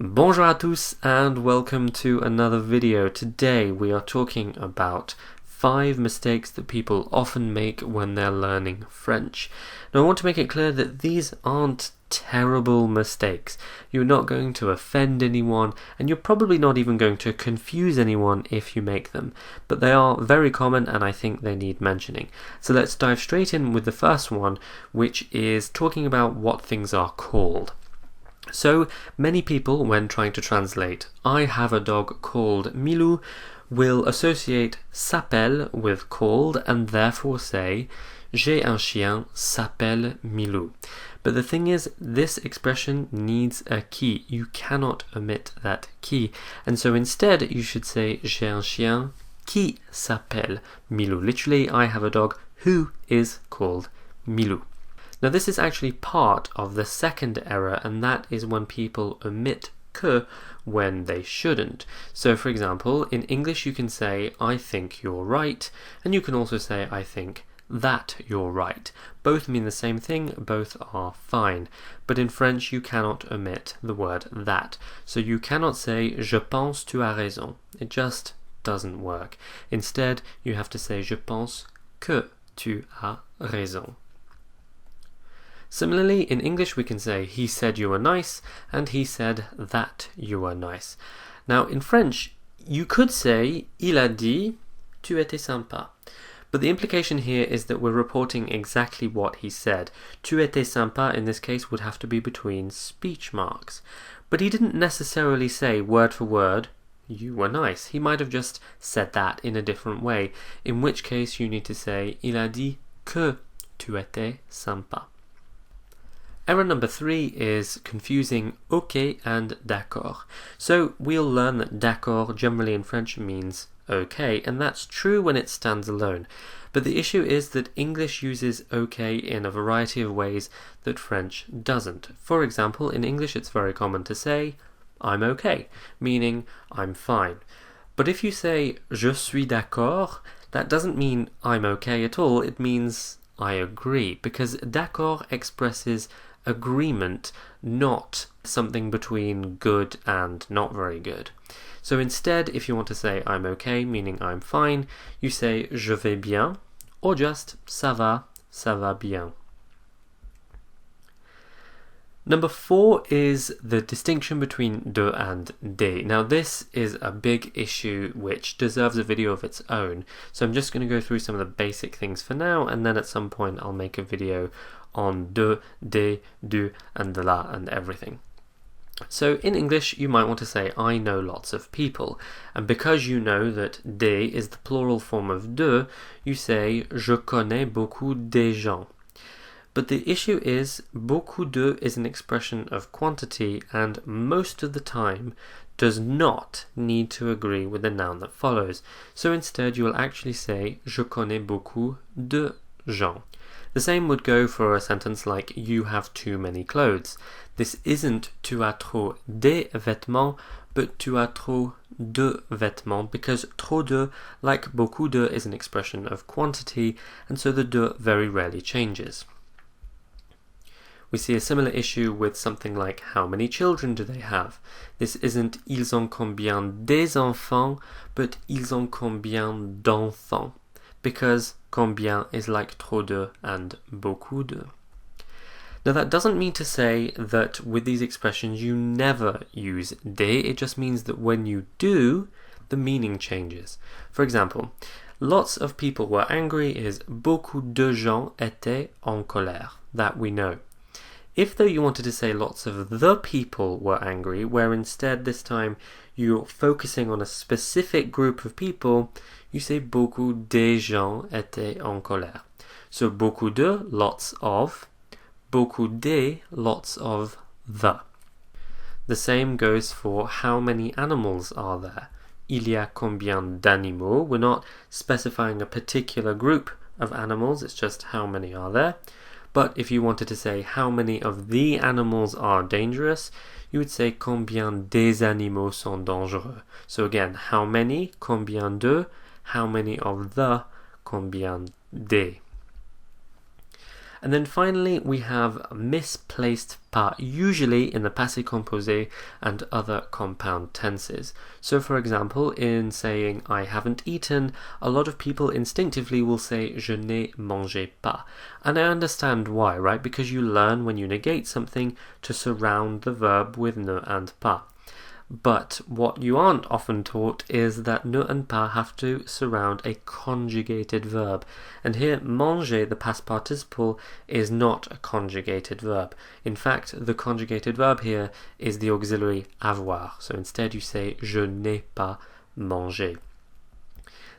Bonjour à tous and welcome to another video. Today we are talking about 5 mistakes that people often make when they're learning French. Now I want to make it clear that these aren't terrible mistakes. You're not going to offend anyone and you're probably not even going to confuse anyone if you make them. But they are very common and I think they need mentioning. So let's dive straight in with the first one, which is talking about what things are called. So many people, when trying to translate I have a dog called Milou, will associate s'appelle with called and therefore say j'ai un chien s'appelle Milou. But the thing is, this expression needs a qui. You cannot omit that qui. And so instead you should say j'ai un chien qui s'appelle Milou. Literally, I have a dog who is called Milou. Now this is actually part of the second error, and that is when people omit que when they shouldn't. So for example, in English you can say I think you're right, and you can also say I think that you're right. Both mean the same thing, both are fine. But in French you cannot omit the word that. So you cannot say je pense tu as raison. It just doesn't work. Instead you have to say je pense que tu as raison. Similarly, in English we can say he said you were nice and he said that you were nice. Now in French you could say il a dit tu étais sympa. But the implication here is that we're reporting exactly what he said. Tu étais sympa in this case would have to be between speech marks. But he didn't necessarily say word for word you were nice. He might have just said that in a different way, in which case you need to say il a dit que tu étais sympa. Error number 3 is confusing ok and d'accord. So we'll learn that d'accord generally in French means okay, and that's true when it stands alone. But the issue is that English uses okay in a variety of ways that French doesn't. For example, in English it's very common to say I'm okay, meaning I'm fine. But if you say je suis d'accord, that doesn't mean I'm okay at all, it means I agree, because d'accord expresses agreement, not something between good and not very good. So instead, if you want to say I'm okay, meaning I'm fine, you say je vais bien, or just ça va bien. Number 4 is the distinction between de and des. Now this is a big issue which deserves a video of its own, so I'm just going to go through some of the basic things for now, and then at some point I'll make a video on de, des, du, and de la, and everything. So in English you might want to say I know lots of people, and because you know that des is the plural form of de, you say je connais beaucoup des gens. But the issue is beaucoup de is an expression of quantity and most of the time does not need to agree with the noun that follows. So instead you will actually say je connais beaucoup de gens. The same would go for a sentence like you have too many clothes. This isn't tu as trop des vêtements, but tu as trop de vêtements, because trop de, like beaucoup de, is an expression of quantity, and so the de very rarely changes. We see a similar issue with something like how many children do they have? This isn't ils ont combien des enfants, but ils ont combien d'enfants, because combien is like trop de and beaucoup de. Now that doesn't mean to say that with these expressions you never use des, it just means that when you do, the meaning changes. For example, lots of people were angry is beaucoup de gens étaient en colère. That we know. If though you wanted to say lots of the people were angry, where instead this time you're focusing on a specific group of people, you say beaucoup des gens étaient en colère. So beaucoup de, lots of, beaucoup des, lots of the. The same goes for how many animals are there. Il y a combien d'animaux? We're not specifying a particular group of animals, it's just how many are there. But if you wanted to say how many of the animals are dangerous, you would say combien des animaux sont dangereux. So again, how many, combien de, how many of the, combien des. And then finally we have misplaced pas, usually in the passé composé and other compound tenses. So for example, in saying I haven't eaten, a lot of people instinctively will say je n'ai mangé pas. And I understand why, right? Because you learn when you negate something to surround the verb with ne and pas. But what you aren't often taught is that ne and pas have to surround a conjugated verb. And here, manger, the past participle, is not a conjugated verb. In fact, the conjugated verb here is the auxiliary avoir. So instead you say je n'ai pas mangé.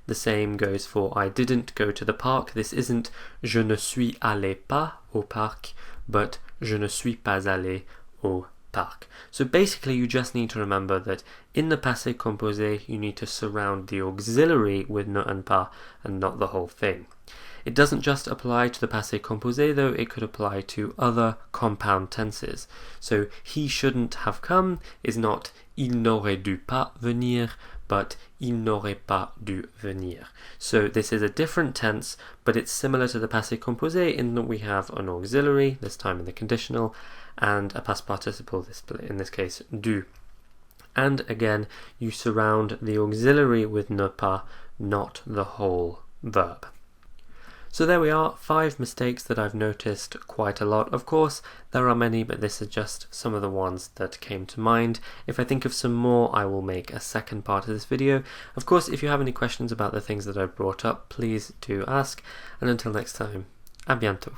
The same goes for I didn't go to the park. This isn't je ne suis allé pas au parc, but je ne suis pas allé au parc. So basically you just need to remember that in the passé composé you need to surround the auxiliary with ne and pas and not the whole thing. It doesn't just apply to the passé composé though, it could apply to other compound tenses. So he shouldn't have come is not il n'aurait dû pas venir, but il n'aurait pas dû venir. So this is a different tense, but it's similar to the passé composé in that we have an auxiliary, this time in the conditional, and a past participle, in this case dû. And again, you surround the auxiliary with ne pas, not the whole verb. So there we are, 5 mistakes that I've noticed quite a lot. Of course, there are many, but this is just some of the ones that came to mind. If I think of some more, I will make a second part of this video. Of course, if you have any questions about the things that I've brought up, please do ask. And until next time, à bientôt.